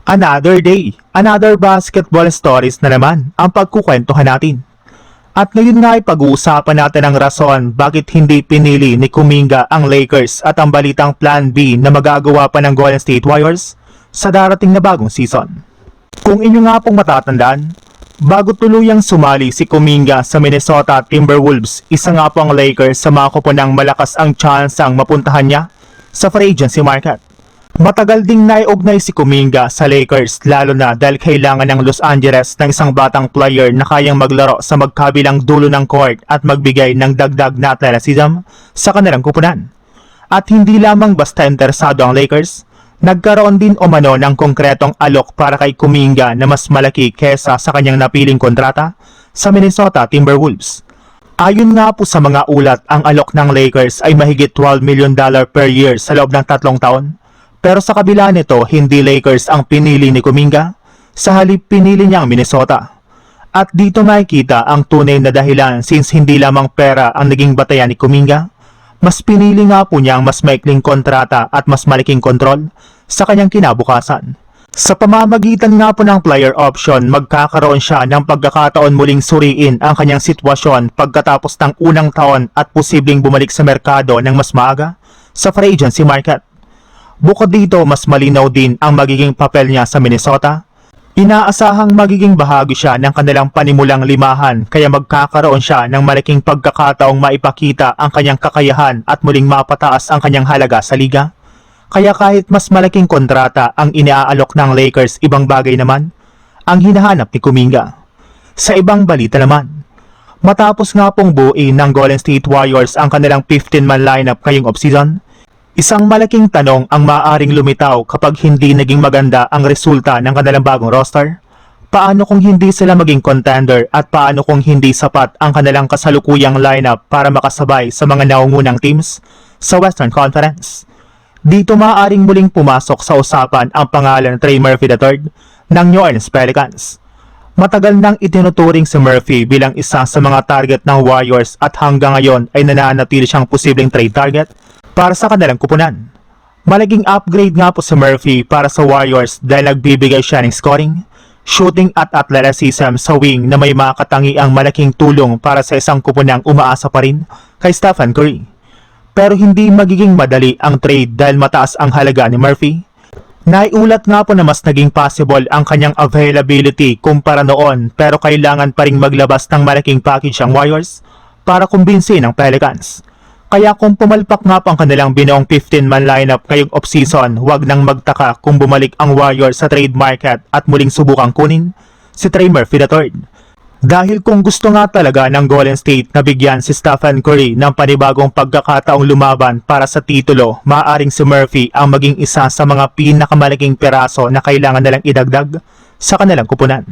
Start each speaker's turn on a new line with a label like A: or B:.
A: Another day, another basketball stories na naman ang pagkukwentuhan natin. At ngayon nga ay pag-uusapan natin ang rason bakit hindi pinili ni Kuminga ang Lakers at ang balitang Plan B na magagawa pa ng Golden State Warriors sa darating na bagong season. Kung inyo nga pong matatandaan, bago tuluyang sumali si Kuminga sa Minnesota Timberwolves, isa nga po ang Lakers sa mga kupunang malakas ang chance ang mapuntahan niya sa free agency market. Matagal ding naiugnay si Kuminga sa Lakers lalo na dahil kailangan ng Los Angeles ng isang batang player na kayang maglaro sa magkabilang dulo ng court at magbigay ng dagdag na athleticism sa kanilang kupunan. At hindi lamang basta interesado ang Lakers, nagkaroon din umano ng konkretong alok para kay Kuminga na mas malaki kesa sa kanyang napiling kontrata sa Minnesota Timberwolves. Ayon nga po sa mga ulat, ang alok ng Lakers ay mahigit $12 million per year sa loob ng 3 taon. Pero sa kabila nito, hindi Lakers ang pinili ni Kuminga, sa halip pinili niya ang Minnesota. At dito makikita ang tunay na dahilan since hindi lamang pera ang naging batayan ni Kuminga, mas pinili nga po niya ang mas maikling kontrata at mas malaking kontrol sa kanyang kinabukasan. Sa pamamagitan nga po ng player option, magkakaroon siya ng pagkakataon muling suriin ang kanyang sitwasyon pagkatapos ng unang taon at posibleng bumalik sa merkado ng mas maaga sa free agency market. Bukod dito, mas malinaw din ang magiging papel niya sa Minnesota. Inaasahang magiging bahagi siya ng kanilang panimulang limahan kaya magkakaroon siya ng malaking pagkakataong maipakita ang kanyang kakayahan at muling mapataas ang kanyang halaga sa liga. Kaya kahit mas malaking kontrata ang iniaalok ng Lakers, ibang bagay naman ang hinahanap ni Kuminga. Sa ibang balita naman, matapos nga pong buuin ng Golden State Warriors ang kanilang 15-man lineup ngayong offseason, isang malaking tanong ang maaaring lumitaw kapag hindi naging maganda ang resulta ng kanilang bagong roster. Paano kung hindi sila maging contender at paano kung hindi sapat ang kanilang kasalukuyang lineup para makasabay sa mga naungunang teams sa Western Conference? Dito maaaring muling pumasok sa usapan ang pangalan ng Trey Murphy III ng New Orleans Pelicans. Matagal nang itinuturing si Murphy bilang isa sa mga target ng Warriors at hanggang ngayon ay nananatili siyang posibleng trade target para sa kanilang kupunan. Malaking upgrade nga po si Murphy para sa Warriors dahil nagbibigay siya ng scoring, shooting at athleticism sa wing na may makatangiang malaking tulong para sa isang kupunang umaasa pa rin kay Stephen Curry. Pero hindi magiging madali ang trade dahil mataas ang halaga ni Murphy. Naiulat nga po na mas naging possible ang kanyang availability kumpara noon pero kailangan pa ring maglabas ng malaking package ang Warriors para kumbinsin ang Pelicans. Kaya kung pumalpak nga po ang kanilang binuong 15-man lineup ngayong off-season, huwag nang magtaka kung bumalik ang Warriors sa trade market at muling subukang kunin si Trey Murphy III. Dahil kung gusto nga talaga ng Golden State na bigyan si Stephen Curry ng panibagong pagkakataong lumaban para sa titulo, maaaring si Murphy ang maging isa sa mga pinakamalaking peraso na kailangan nilang idagdag sa kanilang kupunan.